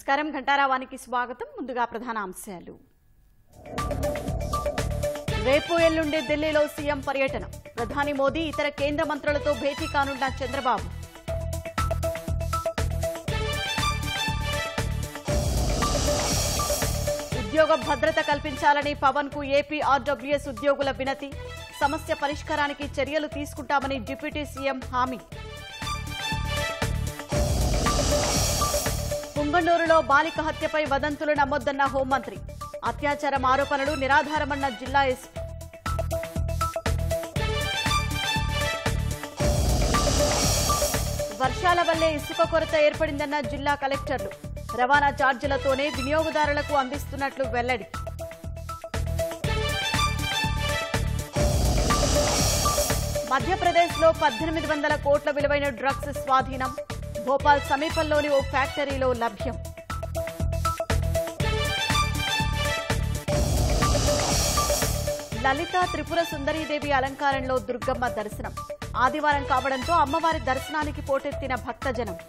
నమస్కారం ఘంటారావానికి స్వాగతం. ముందుగా ప్రధాన అంశాలు. రేపు ఎల్లుండి ఢిల్లీలో సీఎం పర్యటన. ప్రధాని మోదీ ఇతర కేంద్ర మంత్రులతో భేటీ కానున్న చంద్రబాబు. ఉద్యోగ భద్రత కల్పించాలని పవన్ కు ఏపీ ఆర్డబ్ల్యూఎస్ ఉద్యోగుల వినతి. సమస్య పరిష్కారానికి చర్యలు తీసుకుంటామని డిప్యూటీ సీఎం హామీ. పుంగనూరులో బాలిక హత్యపై వదంతులు నమ్మొద్దన్న హోంమంత్రి. అత్యాచారం ఆరోపణలు నిరాధారమన్న జిల్లా ఎస్పీ. వర్షాల వల్లే ఇసుక కొరత ఏర్పడిందన్న జిల్లా కలెక్టర్లు. రవాణా ఛార్జీలతోనే వినియోగదారులకు అందిస్తున్నట్లు వెల్లడి. మధ్యప్రదేశ్లో 1800 కోట్ల విలువైన డ్రగ్స్ స్వాధీనం. భోపాల్ సమీపంలోని ఓ ఫ్యాక్టరీలో లభ్యం. లలిత త్రిపుర సుందరీదేవి అలంకారంలో దుర్గమ్మ దర్శనం. ఆదివారం కావడంతో అమ్మవారి దర్శనానికి పోటెత్తిన భక్తజనం.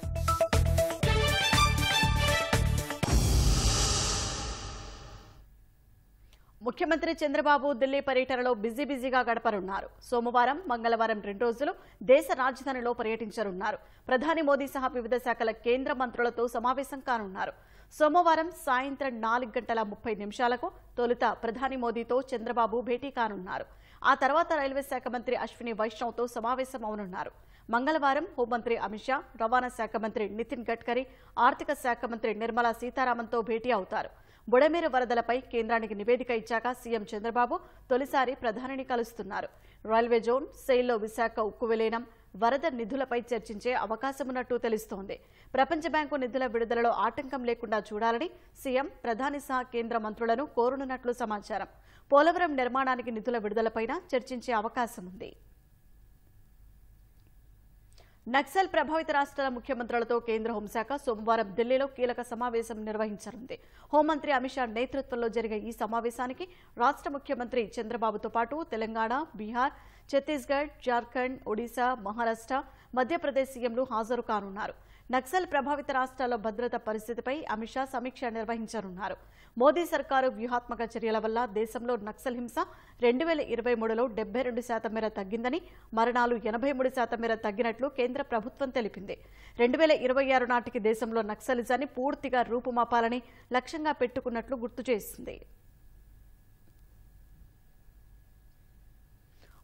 ముఖ్యమంత్రి చంద్రబాబు ఢిల్లీ పర్యటనలో బిజీగా గడపనున్నారు. సోమవారం, మంగళవారం 2 రోజులు దేశ రాజధానిలో పర్యటించనున్నారు. ప్రధాని మోదీ సహా వివిధ శాఖల కేంద్ర మంత్రులతో సమావేశం కానున్నారు. సోమవారం సాయంత్రం 4:30 తొలుత ప్రధాని మోదీతో చంద్రబాబు భేటీ కానున్నారు. ఆ తర్వాత రైల్వే శాఖ మంత్రి అశ్విని వైష్ణవ్తో సమావేశం అవనున్నారు. మంగళవారం హోంమంత్రి అమిత్ షా, రవాణా శాఖ మంత్రి నితిన్ గడ్కరీ, ఆర్థిక శాఖ మంత్రి నిర్మలా సీతారామన్తో భేటీ అవుతారు. బుడమేరు వరదలపై కేంద్రానికి నివేదిక ఇచ్చాక సీఎం చంద్రబాబు తొలిసారి ప్రధానిని కలుస్తున్నారు. రైల్వే జోన్, సెయిల్లో విశాఖ ఉక్కు విలీనం, వరద నిధులపై చర్చించే అవకాశమున్నట్టు తెలుస్తోంది. ప్రపంచ బ్యాంకు నిధుల విడుదలలో ఆటంకం లేకుండా చూడాలని సీఎం, ప్రధాని సహా కేంద్ర మంత్రులను కోరనున్నట్లు సమాచారం. పోలవరం నిర్మాణానికి నిధుల విడుదలపై చర్చించే అవకాశం ఉంది. నక్సల్ ప్రభావిత రాష్ట్రాల ముఖ్యమంత్రులతో కేంద్ర హోంశాఖ సోమవారం ఢిల్లీలో కీలక సమావేశం నిర్వహించనుంది. హోంమంత్రి అమిత్ షా నేతృత్వంలో జరిగే ఈ సమావేశానికి రాష్ట్ర ముఖ్యమంత్రి చంద్రబాబుతో పాటు తెలంగాణ, బీహార్, ఛత్తీస్గఢ్, జార్ఖండ్, ఒడిశా, మహారాష్ట్ర, మధ్యప్రదేశ్ సీఎంలు హాజరు కానున్నారు. నక్సల్ ప్రభావిత రాష్ట్రాల భద్రత పరిస్థితిపై అమిత్ షా సమీక్ష నిర్వహించనున్నారు. మోదీ సర్కారు వ్యూహాత్మక చర్యల వల్ల దేశంలో నక్సల్ హింస 2023లో 72% మేర తగ్గిందని, మరణాలు 83% మేర తగ్గినట్లు కేంద్ర ప్రభుత్వం తెలిపింది. 2026 నాటికి దేశంలో నక్సలిజాన్ని పూర్తిగా రూపుమాపాలని లక్ష్యంగా పెట్టుకున్నట్లు గుర్తు చేసింది.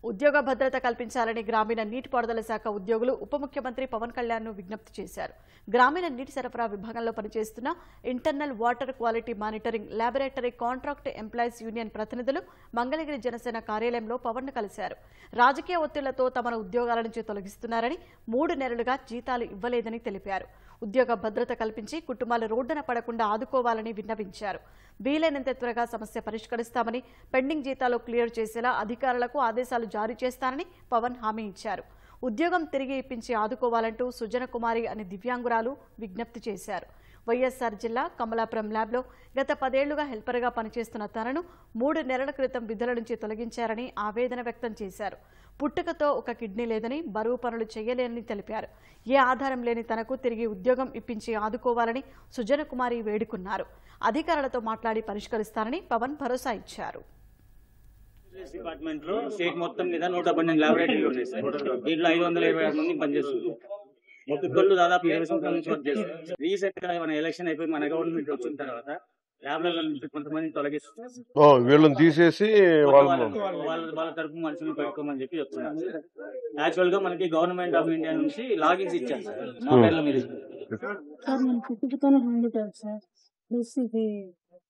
ఉద్యోగ భద్రత కల్పించాలని గ్రామీణ నీటిపారుదల శాఖ ఉద్యోగులు ఉప ముఖ్యమంత్రి పవన్ కళ్యాణ్ను విజ్ఞప్తి చేశారు. గ్రామీణ నీటి సరఫరా విభాగంలో పనిచేస్తున్న internal water quality monitoring laboratory contract employees union ప్రతినిధులు మంగళగిరి జనసేన కార్యాలయంలో పవన్ను కలిశారు. రాజకీయ ఒత్తిళ్లతో తమను ఉద్యోగాల నుంచి తొలగిస్తున్నారని, 3 నెలలుగా జీతాలు ఇవ్వలేదని తెలిపారు. ఉద్యోగ భద్రత కల్పించి కుటుంబాలు రోడ్డున పడకుండా ఆదుకోవాలని విన్నవించారు. వీలైనంత త్వరగా సమస్య పరిష్కరిస్తామని, పెండింగ్ జీతాలు క్లియర్ చేసేలా అధికారులకు ఆదేశాలు జారీ చేస్తానని పవన్ హామీ ఇచ్చారు. ఉద్యోగం తిరిగి ఇప్పించి ఆదుకోవాలంటూ సుజన కుమారి అనే దివ్యాంగురాలు విజ్ఞప్తి చేశారు. వైఎస్ఆర్ జిల్లా కమలాపురం ల్యాబ్లో గత 10 ఏళ్లుగా హెల్పర్గా పనిచేస్తున్న తనను 3 నెలల క్రితం విధుల నుంచి తొలగించారని ఆవేదన వ్యక్తం చేశారు. పుట్టుకతో ఒక కిడ్నీ లేదని, బరువు పనులు చేయలేనని తెలిపారు. ఏ ఆధారం లేని తనకు తిరిగి ఉద్యోగం ఇప్పించి ఆదుకోవాలని సుజన కుమారి వేడుకున్నారు. అధికారులతో మాట్లాడి పరిష్కరిస్తారని పవన్ భరోసా ఇచ్చారు. డిపార్ట్మెంట్ లో స్టేట్ మొత్తం మీద 112 ల్యాబొరేటరీలు ఉన్నాయి సార్. దీంట్లో 526 మంది పనిచేస్తున్నారు. ఒక్కొక్కళ్ళు దాదాపు 20 సంవత్సరాల నుంచి వర్క్ చేస్తారు. రీసెంట్ గా మన ఎలక్షన్ అయిపోయి మన గవర్నమెంట్ వచ్చిన తర్వాత ల్యాబ్లలో నుంచి కొంతమంది తొలగిస్తారు. వీళ్ళని తీసేసి వాళ్ళ తరపు మనుషులు పెట్టుకోమని చెప్పి చెప్తున్నారు. యాక్చువల్ గా మనకి గవర్నమెంట్ ఆఫ్ ఇండియా నుంచి లాగిన్స్ ఇచ్చారు సార్. మా పేర్ల మీద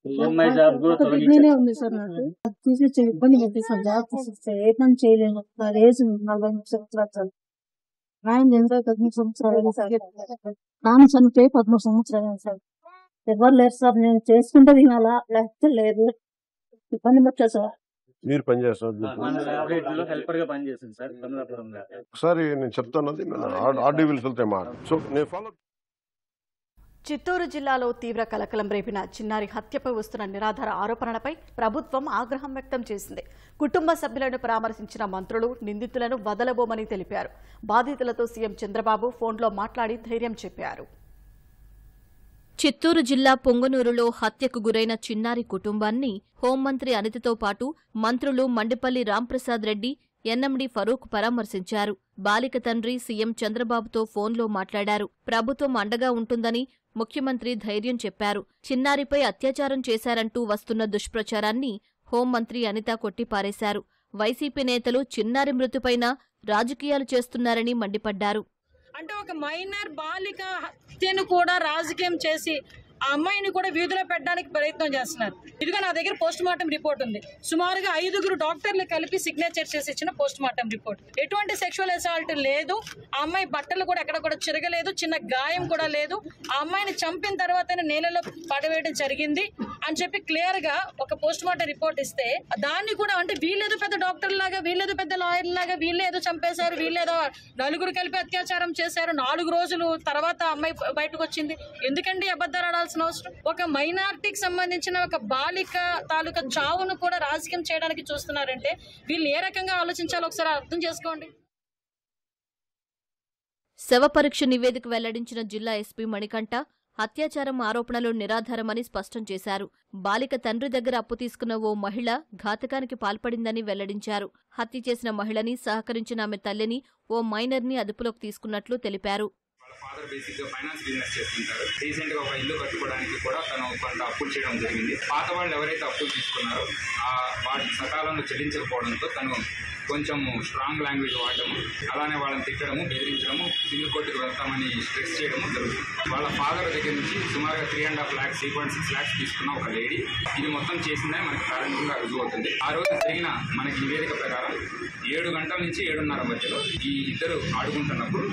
ఈఎంఐ జాబ్ కూడా ఉంది సార్. నాకు తీసి ఇబ్బంది పెట్టి సార్, జాబ్ తీసిస్తే ఏ పని చేయలేము. ఏజ్ 43 సంవత్సరాలు. ఆయన ఎంత 13 సంవత్సరాలు సార్. నాన్న చనిపోయి 13 సంవత్సరాలు సార్. ఎవరు లేరు సార్. నేను చేసుకుంటే తినాలా, లేకపోతే లేదు. ఇబ్బంది పెట్టా సార్. మీరు పనిచేస్తారు హెల్పర్ గా పనిచేస్తుంది సార్ కమలాపురంలో. ఒకసారి నేను చెప్తాను, ఆర్డీవీలు వెళ్తాయి మా. సో నేను ఫాలో. చిత్తూరు జిల్లాలో తీవ్ర కలకలం రేపిన చిన్నారి హత్యపై వస్తున్న నిరాధార ఆరోపణలపై ప్రభుత్వం ఆగ్రహం వ్యక్తం చేసింది. కుటుంబ సభ్యులను పరామర్శించిన మంత్రులు నిందితులను వదలబోమని తెలిపారు. బాధితులతో సీఎం చంద్రబాబు ఫోన్లో మాట్లాడి ధైర్యం చెప్పారు. చిత్తూరు జిల్లా పొంగనూరులో హత్యకు గురైన చిన్నారి కుటుంబాన్ని హోంమంత్రి అనితతో పాటు మంత్రులు మండిపల్లి రాంప్రసాద్ రెడ్డి, ఎన్ఎండి ఫరూక్ పరామర్శించారు. బాలిక తండ్రి సీఎం చంద్రబాబుతో ఫోన్లో మాట్లాడారు. ప్రభుత్వం అండగా ఉంటుందని ముఖ్యమంత్రి ధైర్యం చెప్పారు. చిన్నారిపై అత్యాచారం చేశారంటూ వస్తున్న దుష్ప్రచారాన్ని హోంమంత్రి అనిత కొట్టిపారేశారు. వైసీపీ నేతలు చిన్నారి మృతిపైన రాజకీయాలు చేస్తున్నారని మండిపడ్డారు. అంటే ఒక మైనర్ బాలిక హత్యను కూడా రాజకీయం చేసి ఆ అమ్మాయిని కూడా వీధిలో పెట్టడానికి ప్రయత్నం చేస్తున్నారు. ఇదిగో నా దగ్గర పోస్ట్ మార్టం రిపోర్ట్ ఉంది. సుమారుగా 5 డాక్టర్లు కలిపి సిగ్నేచర్ చేసి ఇచ్చిన పోస్ట్ మార్టం రిపోర్ట్. ఎటువంటి సెక్షువల్ అసాల్ట్ లేదు. ఆ అమ్మాయి బట్టలు కూడా ఎక్కడ కూడా చిరగలేదు, చిన్న గాయం కూడా లేదు. ఆ అమ్మాయిని చంపిన తర్వాతనే నేలలో పడవేయడం జరిగింది అని చెప్పి క్లియర్ గా ఒక పోస్ట్ మార్టం రిపోర్ట్ ఇస్తే దాన్ని కూడా అంటే వీళ్ళేదో పెద్ద డాక్టర్ లాగా, వీళ్ళేదో పెద్ద లాయర్ లాగా, వీళ్ళేదో చంపేశారు, వీళ్ళేదో 4 కలిపి అత్యాచారం చేశారు, 4 రోజులు తర్వాత అమ్మాయి బయటకు వచ్చింది. ఎందుకండి అబద్ధాలు ఆడాల్సిన అవసరం? ఒక మైనారిటీకి సంబంధించిన ఒక బాలిక తాలూకా చావును కూడా రాజకీయం చేయడానికి చూస్తున్నారంటే వీళ్ళు ఏ రకంగా ఆలోచించాలో ఒకసారి అర్థం చేసుకోండి. శవ పరీక్ష నివేదిక వెల్లడించిన జిల్లా ఎస్పీ మణికంఠ అత్యాచారం ఆరోపణలు నిరాధారమని స్పష్టం చేశారు. బాలిక తండ్రి దగ్గర అప్పు తీసుకున్న ఓ మహిళ ఘాతకానికి పాల్పడిందని వెల్లడించారు. హత్య చేసిన మహిళని, సహకరించిన ఆమె తల్లిని, ఓ మైనర్ని అదుపులోకి తీసుకున్నట్లు తెలిపారు. ఫాదర్ బేసిక్ గా ఫైనాన్స్ బిజినెస్ చేస్తుంటారు. రీసెంట్ గా ఒక ఇల్లు కట్టుకోవడానికి కూడా తను కొంత అప్పులు చేయడం జరిగింది. పాత వాళ్ళు ఎవరైతే అప్పులు తీసుకున్నారో వాటిని సకాలంలో చెల్లించకపోవడంతో తను కొంచెం స్ట్రాంగ్ లాంగ్వేజ్ వాడటము, అలానే వాళ్ళని తిట్టడము, బెదిరించడము, సివిల్ కోర్టుకు వెళ్తామని స్ట్రెస్ చేయడము జరుగుతుంది. వాళ్ళ ఫాదర్ దగ్గర నుంచి సుమారుగా 3.5 lakhs, 3.6 lakhs తీసుకున్న ఒక లేడీ ఇది మొత్తం చేసిందని మనకి ప్రాథమికంగా రుజువు అవుతుంది. ఆ రోజు జరిగిన మనకి నివేదిక ప్రకారం 7 గంటల నుంచి 7:30 మధ్యలో ఈ ఇద్దరు ఆడుకుంటున్నప్పుడు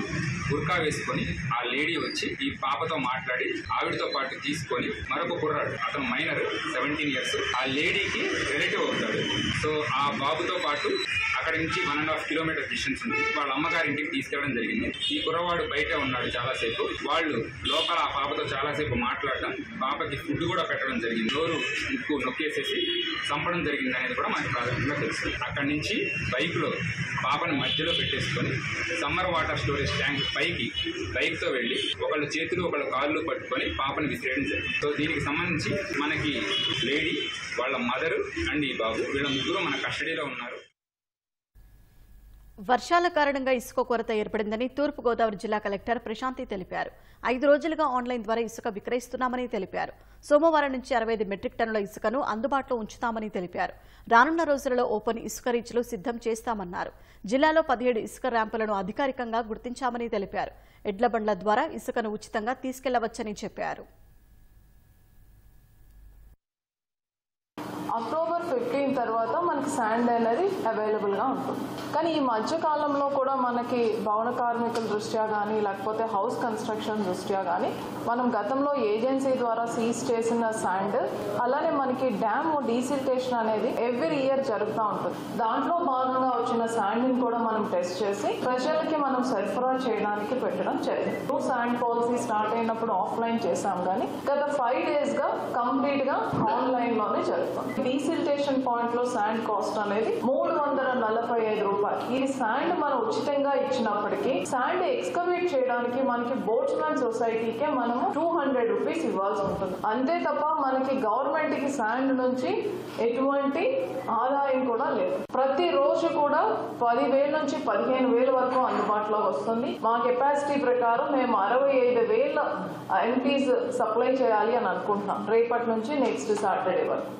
బుర్కా వేసుకొని ఆ లేడీ వచ్చి ఈ పాపతో మాట్లాడి ఆవిడతో పాటు తీసుకొని మరొక కుర్రాడు, అతను మైనర్ 17 years, ఆ లేడీకి రిలేటివ్ అవుతాడు. సో ఆ బాబుతో పాటు అక్కడి నుంచి 1.5 kilometer డిస్టెన్స్ ఉంది. వాళ్ళ అమ్మగారి ఇంటికి తీసుకెళ్లడం జరిగింది. ఈ కుర్రవాడు బయటే ఉన్నాడు చాలాసేపు. వాళ్ళు లోపల ఆ పాపతో చాలాసేపు మాట్లాడటం, పాపకి ఫుడ్ కూడా పెట్టడం జరిగింది. నోరు ముక్కు నొక్కేసేసి చంపడం జరిగింది అనేది కూడా మనకు ప్రాథమికంగా తెలుసు. అక్కడి నుంచి బైక్లో పాపని మధ్యలో పెట్టేసుకొని సమ్మర్ వాటర్ స్టోరేజ్ ట్యాంక్ పైకి బైక్తో వెళ్ళి ఒకళ్ళు చేతులు ఒకళ్ళు కాళ్ళు పట్టుకొని పాపని విసిరేయడం జరిగింది. సో దీనికి సంబంధించి మనకి లేడీ, వాళ్ళ మదరు అండ్ ఈ బాబు వీళ్ళ ముగ్గురు మన కస్టడీలో ఉన్నారు. వర్షాల కారణంగా ఇసుక కొరత ఏర్పడిందని తూర్పుగోదావరి జిల్లా కలెక్టర్ ప్రశాంతి తెలిపారు. 5 రోజులుగా ఆన్లైన్ ద్వారా ఇసుక విక్రయిస్తున్నామని తెలిపారు. సోమవారం నుంచి 65 మెట్రిక్ టన్నుల ఇసుకను అందుబాటులో ఉంచుతామని తెలిపారు. రానున్న రోజులలో ఓపెన్ ఇసుక రీచ్లు సిద్ధం చేస్తామన్నారు. జిల్లాలో 17 ఇసుక ర్యాంపులను అధికారికంగా గుర్తించామని తెలిపారు. ఎడ్ల బండ్ల ద్వారా ఇసుకను ఉచితంగా తీసుకెళ్లవచ్చని చెప్పారు. అక్టోబర్ 15 తర్వాత మనకి శాండ్ అనేది అవైలబుల్గా ఉంటుంది. కానీ ఈ మధ్య కాలంలో కూడా మనకి భవన కార్మికుల దృష్ట్యా కానీ లేకపోతే హౌస్ కన్స్ట్రక్షన్ దృష్ట్యా కానీ మనం గతంలో ఏజెన్సీ ద్వారా సీజ్ చేసిన శాండ్, అలానే మనకి డ్యామ్ డీసిల్టేషన్ అనేది ఎవ్రీ ఇయర్ జరుగుతూ ఉంటుంది. దాంట్లో భాగంగా వచ్చిన శాండ్ని కూడా మనం టెస్ట్ చేసి ప్రజలకి మనం సరఫరా చేయడానికి పెట్టడం జరిగింది. శాండ్ పాలసీ స్టార్ట్ అయినప్పుడు ఆఫ్లైన్ చేసాం, కానీ గత 5 daysగా కంప్లీట్గా ఆన్లైన్లోనే జరుగుతుంది. డీసిల్టేషన్ పాయింట్ లో శాండ్ కాస్ట్ అనేది 345 రూపాయలు. ఈ శాండ్ మనం ఉచితంగా ఇచ్చినప్పటికీ శాండ్ ఎక్స్కవేట్ చేయడానికి మనకి బోట్స్మెన్ సొసైటీకే మనము 200 రూపీస్ ఇవ్వాల్సి ఉంటుంది. అంతే తప్ప మనకి గవర్నమెంట్ కి శాండ్ నుంచి ఎటువంటి ఆదాయం కూడా లేదు. ప్రతి రోజు కూడా 10,000 నుంచి 15,000 వరకు అందుబాటులోకి వస్తుంది. మా కెపాసిటీ ప్రకారం మేము 65,000 ఎంటీస్ సప్లై చేయాలి అని అనుకుంటున్నాం రేపటి నుంచి నెక్స్ట్ సాటర్డే వరకు.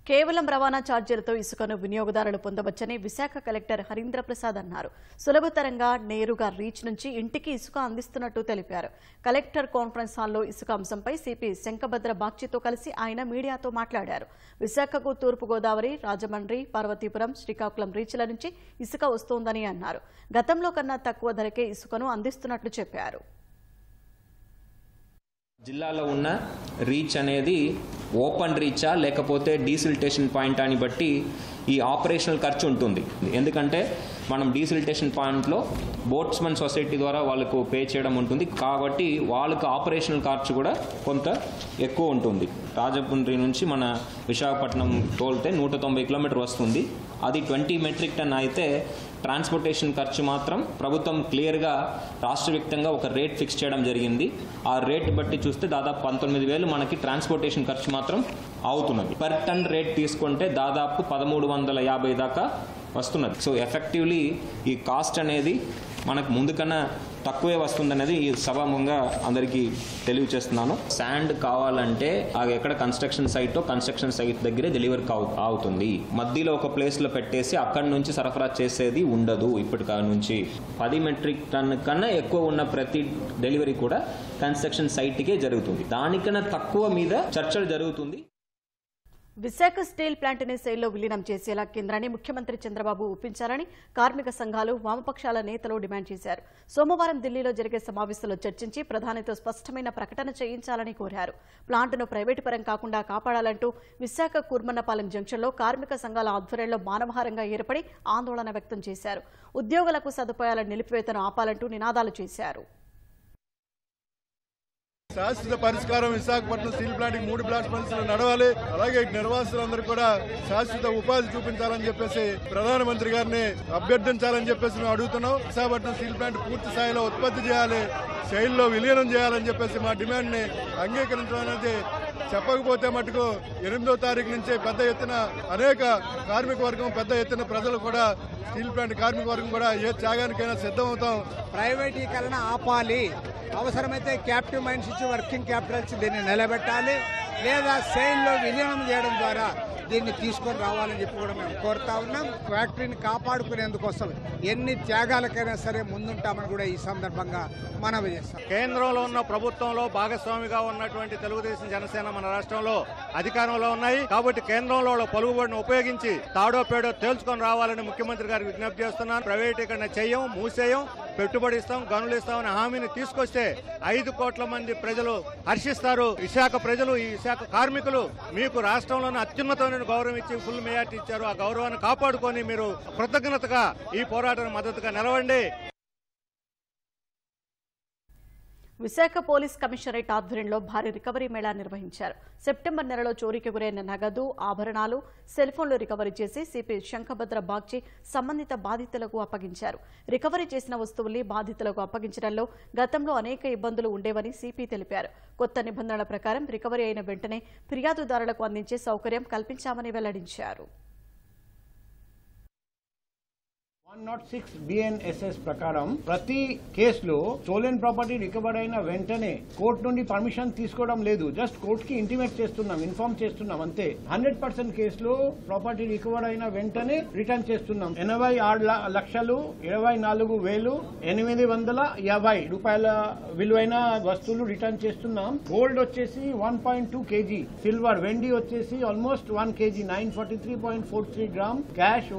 కేవలం రవాణా ఛార్జీలతో ఇసుకను వినియోగదారులు పొందవచ్చని విశాఖ కలెక్టర్ హరీంద్ర ప్రసాద్ అన్నారు. సులభతరంగా నేరుగా రీచ్ నుంచి ఇంటికి ఇసుక అందిస్తున్నట్టు తెలిపారు. కలెక్టర్ కాన్ఫరెన్స్ హాల్లో ఇసుక అంశంపై సిపి శంఖభద్ర బాగ్చితో కలిసి ఆయన మీడియాతో మాట్లాడారు. విశాఖకు తూర్పుగోదావరి, రాజమండ్రి, పార్వతీపురం, శ్రీకాకుళం రీచ్ల నుంచి ఇసుక వస్తోందని అన్నారు. గతంలో కన్నా తక్కువ ధరకే ఇసుకను అందిస్తున్నట్లు చెప్పారు. జిల్లాలో ఉన్న రీచ్ అనేది ఓపెన్ రీచా లేకపోతే డీసిల్టేషన్ పాయింట్ అని బట్టి ఈ ఆపరేషనల్ ఖర్చు ఉంటుంది. ఎందుకంటే మనం డీసిల్టేషన్ పాయింట్లో బోట్స్మెన్ సొసైటీ ద్వారా వాళ్ళకు పే చేయడం ఉంటుంది. కాబట్టి వాళ్ళకు ఆపరేషనల్ ఖర్చు కూడా కొంత ఎక్కువ ఉంటుంది. రాజమండ్రి నుంచి మన విశాఖపట్నం తోలితే 190 కిలోమీటర్ వస్తుంది. అది 20 మెట్రిక్ టన్ అయితే ట్రాన్స్పోర్టేషన్ ఖర్చు మాత్రం ప్రభుత్వం క్లియర్గా రాష్ట్ర వ్యాప్తంగా ఒక రేట్ ఫిక్స్ చేయడం జరిగింది. ఆ రేట్ బట్టి చూస్తే దాదాపు 19,000 మనకి ట్రాన్స్పోర్టేషన్ ఖర్చు మాత్రం అవుతున్నది. పర్ టన్ రేట్ తీసుకుంటే దాదాపు 1350 దాకా వస్తున్నది. సో ఎఫెక్టివ్లీ ఈ కాస్ట్ అనేది మనకు ముందు కన్నా తక్కువే వస్తుందనేది ఈ సభాముఖంగా అందరికీ తెలియచేస్తున్నాను. శాండ్ కావాలంటే అది ఎక్కడ కన్స్ట్రక్షన్ సైట్ దగ్గరే డెలివరీ అవుతుంది. మధ్యలో ఒక ప్లేస్లో పెట్టేసి అక్కడి నుంచి సరఫరా చేసేది ఉండదు. ఇప్పటి నుంచి 10 మెట్రిక్ టన్ కన్నా ఎక్కువ ఉన్న ప్రతి డెలివరీ కూడా కన్స్ట్రక్షన్ సైట్కే జరుగుతుంది. దానికన్నా తక్కువ మీద చర్చలు జరుగుతుంది. విశాఖ స్టీల్ ప్లాంట్ని సెయిల్లో విలీనం చేసేలా కేంద్రాన్ని ముఖ్యమంత్రి చంద్రబాబు ఒప్పించాలని కార్మిక సంఘాలు, వామపక్షాల నేతలు డిమాండ్ చేశారు. సోమవారం ఢిల్లీలో జరిగే సమావేశంలో చర్చించి ప్రధానితో స్పష్టమైన ప్రకటన చేయించాలని కోరారు. ప్లాంట్ను ప్రైవేటు పరం కాకుండా కాపాడాలంటూ విశాఖ కూర్మన్నపాలెం జంక్షన్లో కార్మిక సంఘాల ఆధ్వర్యంలో మానవహారంగా ఏర్పడి ఆందోళన వ్యక్తం చేశారు. ఉద్యోగులకు సదుపాయాల నిలిపివేతను ఆపాలంటూ నినాదాలు చేశారు. శాశ్వత పరిష్కారం విశాఖపట్నం స్టీల్ ప్లాంట్ 3 బ్లాస్ట్ ఫర్నేసులు నడవాలి. అలాగే నిర్వాసితులందరూ కూడా శాశ్వత ఉపాధి చూపించాలని చెప్పేసి ప్రధానమంత్రి గారిని అభ్యర్థించాలని చెప్పేసి మేము అడుగుతున్నాం. విశాఖపట్నం స్టీల్ ప్లాంట్ పూర్తి స్థాయిలో ఉత్పత్తి చేయాలి, సెయిల్లో విలీనం చేయాలని చెప్పేసి మా డిమాండ్ ని అంగీకరించడం అనేది చెప్పకపోతే మటుకు 8వ తారీఖు నుంచి పెద్ద ఎత్తున అనేక కార్మిక వర్గం, పెద్ద ఎత్తున ప్రజలు కూడా స్టీల్ ప్లాంట్ కార్మిక వర్గం కూడా ఏ త్యాగానికైనా సిద్ధమవుతాం. ప్రైవేటీకరణ ఆపాలి, అవసరమైతే క్యాపిటివ్ మైండ్స్ ఇచ్చి వర్కింగ్ క్యాపిటల్స్ దీన్ని నిలబెట్టాలి, లేదా సెయిల్లో విలీనం చేయడం ద్వారా దీన్ని తీసుకొని రావాలని చెప్పి కూడా మేము కోరుతా ఉన్నాం. ఫ్యాక్టరీని కాపాడుకునేందుకోసం ఎన్ని త్యాగాలకైనా సరే ముందుంటామని కూడా ఈ సందర్భంగా మనవి చేస్తాం. కేంద్రంలో ఉన్న ప్రభుత్వంలో భాగస్వామిగా ఉన్నటువంటి తెలుగుదేశం, జనసేన మన రాష్ట్రంలో అధికారంలో ఉన్నాయి. కాబట్టి కేంద్రంలో పలుకుబడిని ఉపయోగించి తాడో పేడో తేల్చుకొని రావాలని ముఖ్యమంత్రి గారికి విజ్ఞప్తి చేస్తున్నాను. ప్రైవేటీకరణ చెయ్యం, మూసేయం, పెట్టుబడి ఇస్తాం, గనులు ఇస్తామని హామీని తీసుకొస్తే 5 కోట్ల మంది ప్రజలు హర్షిస్తారు. విశాఖ ప్రజలు, ఈ విశాఖ కార్మికులు మీకు రాష్ట్రంలోనే అత్యున్నతమైన గౌరవం ఇచ్చి ఫుల్ మెజార్టీ ఇచ్చారు. ఆ గౌరవాన్ని కాపాడుకొని మీరు కృతజ్ఞతగా ఈ పోరాటానికి మద్దతుగా నిలవండి. విశాఖ పోలీస్ కమిషనరేట్ ఆధ్వర్యంలో భారీ రికవరీ మేళా నిర్వహించారు. సెప్టెంబర్ నెలలో చోరీకి గురైన నగదు, ఆభరణాలు, సెల్ ఫోన్లు రికవరీ చేసి సిపి శంఖభద్ర బాగ్చి సంబంధిత బాధితులకు అప్పగించారు. రికవరీ చేసిన వస్తువుల్ని బాధితులకు అప్పగించడంలో గతంలో అనేక ఇబ్బందులు ఉండేవని సిపి తెలిపారు. కొత్త నిబంధనల ప్రకారం రికవరీ అయిన వెంటనే ఫిర్యాదుదారులకు అందించే సౌకర్యం కల్పించామని వెల్లడించారు. 106 BNSS ప్రకారం ప్రతి కేసులో స్టోలెన్ ప్రాపర్టీ రికవర్ అయిన వెంటనే కోర్టు నుండి పర్మిషన్ తీసుకోవడం లేదు. జస్ట్ కోర్టుకి ఇంటిమేట్ చేస్తున్నాం, ఇన్ఫార్మ్ చేస్తున్నాం అంతే. 100% కేసులో ప్రాపర్టీ రికవర్ అయిన వెంటనే రిటర్న్ చేస్తున్నాం. 86,24,850 రూపాయల విలువైన వస్తువులు రిటర్న్ చేస్తున్నాం. గోల్డ్ వచ్చేసి 1.2 kg, సిల్వర్, వెండి వచ్చేసి almost 1 kg 943.43 gram, cash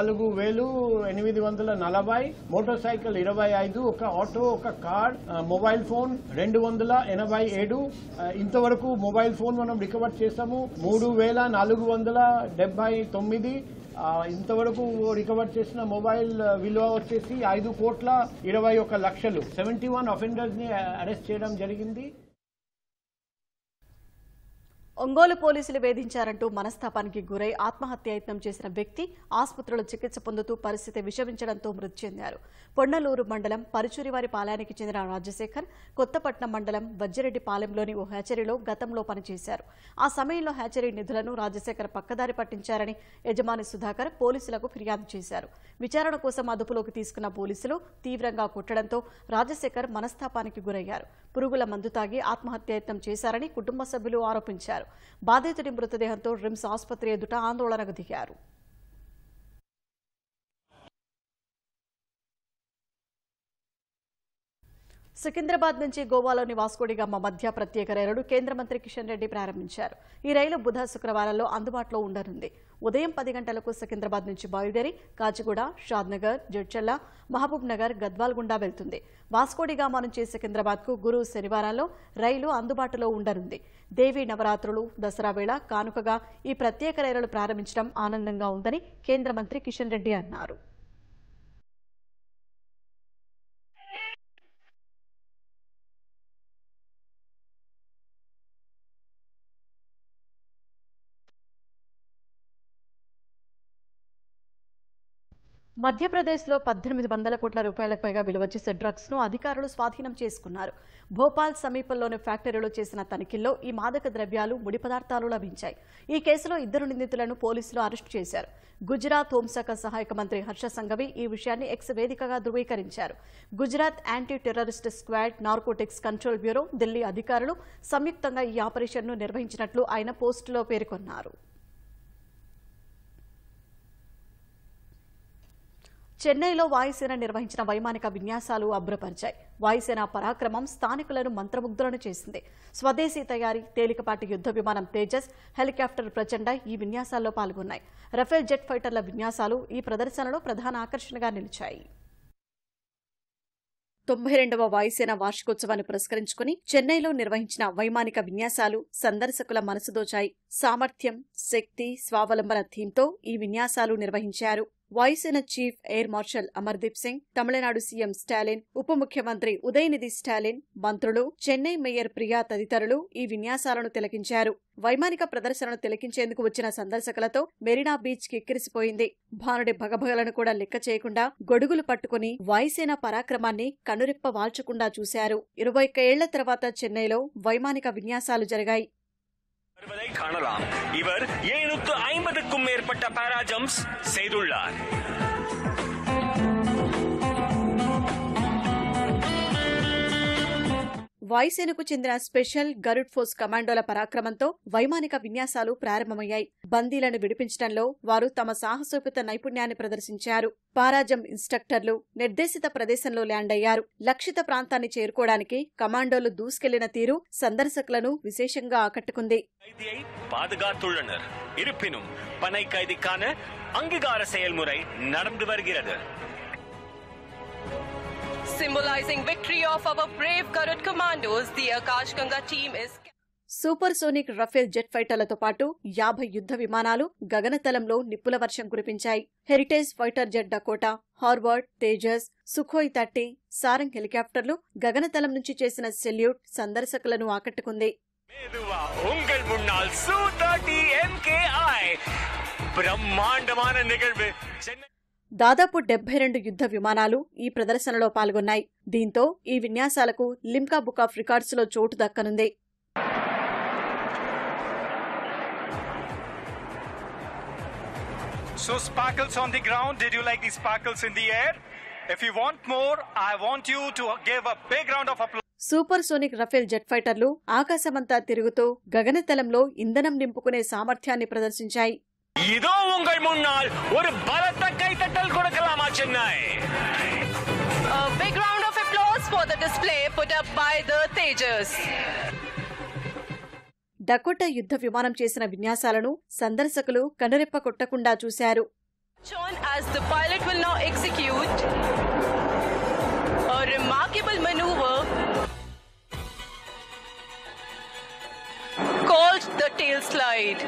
1,54,840, motor cycle 25, ఒక ఆటో, ఒక కార్, మొబైల్ ఫోన్ 287. ఇంతవరకు మొబైల్ ఫోన్ మనం రికవర్ చేసాము 3,479. ఇంతవరకు రికవర్ చేసిన మొబైల్ విలువ వచ్చేసి 5,21,00,000. 71 అఫెండర్స్ ని అరెస్ట్ చేయడం జరిగింది. ఒంగోలు పోలీసులు వేధించారంటూ మనస్తాపానికి గురై ఆత్మహత్య యత్నం చేసిన వ్యక్తి ఆసుపత్రిలో చికిత్స పొందుతూ పరిస్థితి విషమించడంతో మృతి చెందారు. పొన్నలూరు మండలం పరుచూరివారి పాలెనికి చెందిన రాజశేఖర్ కొత్తపట్నం మండలం వజ్జిరెడ్డిపాలెంలోని ఓ హ్యాచరీలో గతంలో పనిచేశారు. ఆ సమయంలో హ్యాచరీ నిధులను రాజశేఖర్ పక్కదారి పట్టించారని యజమాని సుధాకర్ పోలీసులకు ఫిర్యాదు చేశారు. విచారణ కోసం అదుపులోకి తీసుకున్న పోలీసులు తీవ్రంగా కొట్టడంతో రాజశేఖర్ మనస్తాపానికి గురయ్యారు. పురుగుల మందు తాగి ఆత్మహత్య యత్నం చేశారని కుటుంబ సభ్యులు ఆరోపించారు. బాధితుడి మృతదేహంతో రిమ్స్ ఆసుపత్రి ఎదుట ఆందోళనకు దిగారు. సికింద్రాబాద్ నుంచి గోవాలోని వాస్కోడిగామ మధ్య ప్రత్యేక రైలును కేంద్ర మంత్రి కిషన్ రెడ్డి ప్రారంభించారు. ఈ రైలు బుధ శుక్రవారాల్లో అందుబాటులో ఉండనుంది. ఉదయం 10 గంటలకు సికింద్రాబాద్ నుంచి బయలుదేరి కాచిగూడ, షాద్నగర్, జడ్చల్ల, మహబూబ్ నగర్, గద్వాల్ గుండా వెళ్తుంది. వాస్కోడిగామ నుంచి సికింద్రాబాద్కు గురు శనివారాల్లో రైలు అందుబాటులో ఉండనుంది. దేవీ నవరాత్రులు, దసరా వేళ కానుకగా ఈ ప్రత్యేక రైలును ప్రారంభించడం ఆనందంగా ఉందని కేంద్ర మంత్రి కిషన్ రెడ్డి అన్నారు. మధ్యప్రదేశ్లో 1800 కోట్ల రూపాయలకు పైగా విలువ చేసే డ్రగ్స్ ను అధికారులు స్వాధీనం చేసుకున్నారు. భోపాల్ సమీపంలోని ఫ్యాక్టరీలో చేసిన తనిఖీల్లో ఈ మాదక ద్రవ్యాలు, ముడి పదార్థాలు లభించాయి. ఈ కేసులో 2 నిందితులను పోలీసులు అరెస్టు చేశారు. గుజరాత్ హోంశాఖ సహాయక మంత్రి హర్ష సంఘవి ఈ విషయాన్ని ఎక్స్ వేదికగా ధృవీకరించారు. Gujarat anti terrorist squad, narcotics control bureau, Delhi అధికారులు సంయుక్తంగా ఈ ఆపరేషన్ను నిర్వహించినట్లు ఆయన పోస్టులో పేర్కొన్నారు. చెన్నైలో వాయుసేన నిర్వహించిన వైమానిక విన్యాసాలు అబ్బురపరిచాయి. వాయుసేన పరాక్రమం స్థానికులను మంత్రముగ్ధులను చేసింది. స్వదేశీ తయారీ తేలికపాటి యుద్ధ విమానం తేజస్, హెలికాప్టర్ ప్రచండ ఈ విన్యాసాల్లో పాల్గొన్నాయి. రఫేల్ జెట్ ఫైటర్ల విన్యాసాలు ఈ ప్రదర్శనలో ప్రధాన ఆకర్షణగా నిలిచాయి. 92వ వాయుసేన వార్షికోత్సవాన్ని పురస్కరించుకుని చెన్నైలో నిర్వహించిన వైమానిక విన్యాసాలు సందర్శకుల మనసు దోచాయి. సామర్థ్యం, శక్తి, స్వావలంబన థీమ్తో ఈ విన్యాసాలు నిర్వహించారు. వాయుసేన chief air marshal Amardeep Singh, Tamil Nadu CM Stalin, ఉప ముఖ్యమంత్రి ఉదయనిధి స్టాలిన్, మంత్రులు, చెన్నై మేయర్ ప్రియా తదితరులు ఈ విన్యాసాలను తిలకించారు. వైమానిక ప్రదర్శనను తిలకించేందుకు వచ్చిన సందర్శకులతో మెరీనా బీచ్ కిక్కిరిసిపోయింది. భానుడి భగభగలను కూడా లెక్క చేయకుండా గొడుగులు పట్టుకుని వాయుసేన పరాక్రమాన్ని కనురెప్ప వాల్చకుండా చూశారు. 21 ఏళ్ల తర్వాత చెన్నైలో వైమానిక విన్యాసాలు జరిగాయి. காணலாம். இவர் 750க்கும் மேற்பட்ட பாரா ஜம்ப்ஸ் செய்துள்ளார். వాయుసేనకు చెందిన స్పెషల్ గరుడ్ ఫోర్స్ కమాండోల పరాక్రమంతో వైమానిక విన్యాసాలు ప్రారంభమయ్యాయి. బందీలను విడిపించడంలో వారు తమ సాహసోపేత నైపుణ్యాన్ని ప్రదర్శించారు. పారాజం ఇన్స్ట్రక్టర్లు నిర్దేశిత ప్రదేశంలో ల్యాండ్ అయ్యారు. లక్షిత ప్రాంతాన్ని చేరుకోవడానికి కమాండోలు దూసుకెళ్లిన తీరు సందర్శకులను విశేషంగా ఆకట్టుకుంది. பாதுகாத்துள்ளனர். இருப்பினும் பனை கைதிக்கான அங்கீகார செயல்முறை நடந்து வருகிறது. Symbolizing victory of our brave Garud commandos, the Akash Ganga team is super sonic Rafale jet ఫైటర్లతో పాటు 50 యుద్ధ విమానాలు గగనతలంలో నిప్పుల వర్షం కురిపించాయి. Heritage fighter jet Dakota, Harvard, Tejas, Sukhoi 30, Sarang హెలికాప్టర్లు గగనతలం నుంచి చేసిన సెల్యూట్ సందర్శకులను ఆకట్టుకుంది. உங்கள் முன்னால் Su-30 MKI బ్రహ్మాండமான నిగழ்வு. దాదాపు 72 యుద్ధ విమానాలు ఈ ప్రదర్శనలో పాల్గొన్నాయి. దీంతో ఈ విన్యాసాలకు లిమ్కా బుక్ ఆఫ్ రికార్డ్స్లో చోటు దక్కనుంది. So sparkles on the ground, did you like the sparkles in the air? If you want more, I want you to give a big round of applause. Super sonic Rafale jet ఫైటర్లు ఆకాశమంతా తిరుగుతూ గగనతలంలో ఇంధనం నింపుకునే సామర్థ్యాన్ని ప్రదర్శించాయి. இதோ உங்கள் முன்னால் ஒரு பலத்த கைத்தட்டல் கொடுக்கலாமா Chennai? a big round of applause for the display put up by the Tejas. Dakota యుద్ధ విమానం చేసిన విన్యాసాలను సందర్శకులు కనురెప్ప కొట్టకుండా చూశారు. As the pilot will now execute a remarkable maneuver called the tail slide.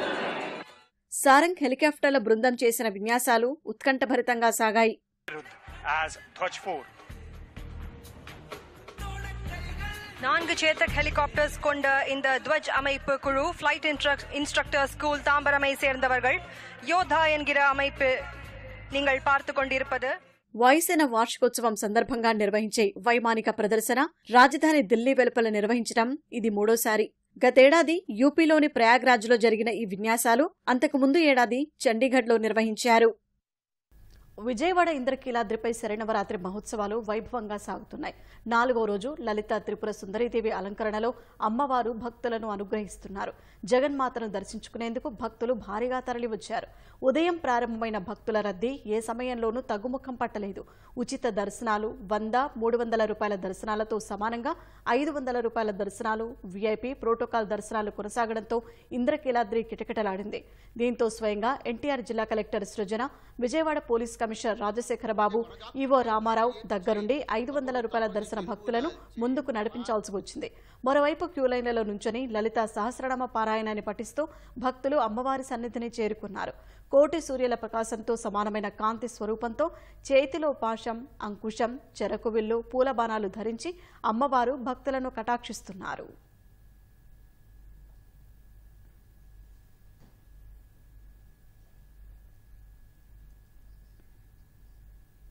Sarang హెలికాప్టర్ల బృందం చేసిన విన్యాసాలు ఉత్కంఠభరితంగా సాగాయి. As Dhwaj 4. 4 சேத்தக் ஹெலிகாப்டர்ஸ் கொண்ட இந்த துவஜ் அமைப்பு குழு ஃபிளைட் இன்ஸ்ட்ரக்டர் ஸ்கூல் தாம்பரமை சேர்ந்தவர்கள். யோதா என்கிற அமைப்பு நீங்கள் பார்த்து கொண்டிருப்பது వాయుసేన వార్షికోత్సవం సందర్భంగా నిర్వహించే వైమానిక ప్రదర్శన రాజధాని ఢిల్లీ వెలుపల నిర్వహించడం ఇది 3వసారి. గతేడాది యూపీలోని ప్రయాగ్రాజ్లో జరిగిన ఈ విన్యాసాలు అంతకుముందు ఏడాది చండీగఢ్లో నిర్వహించారు. విజయవాడ ఇంద్రకీలాద్రిపై శరణవరాత్రి మహోత్సవాలు వైభవంగా సాగుతున్నాయి. 4వ రోజు లలిత త్రిపుర సుందరీదేవి అలంకరణలో అమ్మవారు భక్తులను అనుగ్రహిస్తున్నారు. జగన్మాతను దర్శించుకునేందుకు భక్తులు భారీగా తరలివచ్చారు. ఉదయం ప్రారంభమైన భక్తుల రద్దీ ఏ సమయంలోనూ తగ్గుముఖం పట్టలేదు. ఉచిత దర్శనాలు 100, 300 రూపాయల దర్శనాలతో సమానంగా 500 రూపాయల దర్శనాలు, వీఐపీ ప్రోటోకాల్ దర్శనాలు కొనసాగడంతో ఇంద్రకీలాద్రి కిటకిటలాడింది. దీంతో స్వయంగా ఎన్టీఆర్ జిల్లా collector Srujana, Vijayawada police commissioner Rajasekhara Babu, EO Rama Rao దగ్గరుండి 500 రూపాయల దర్శన భక్తులను ముందుకు నడిపించాల్సి వచ్చింది. మరోవైపు క్యూలైన్లలో నుంచొని లలిత సహస్రనామ పారాయణాన్ని పఠిస్తూ భక్తులు అమ్మవారి సన్నిధిని చేరుకున్నారు. కోటి సూర్యుల ప్రకాశంతో సమానమైన కాంతి స్వరూపంతో చేతిలో పాశం, అంకుశం, చెరకు విల్లు, పూలబాణాలు ధరించి అమ్మవారు భక్తులను కటాక్షిస్తున్నారు.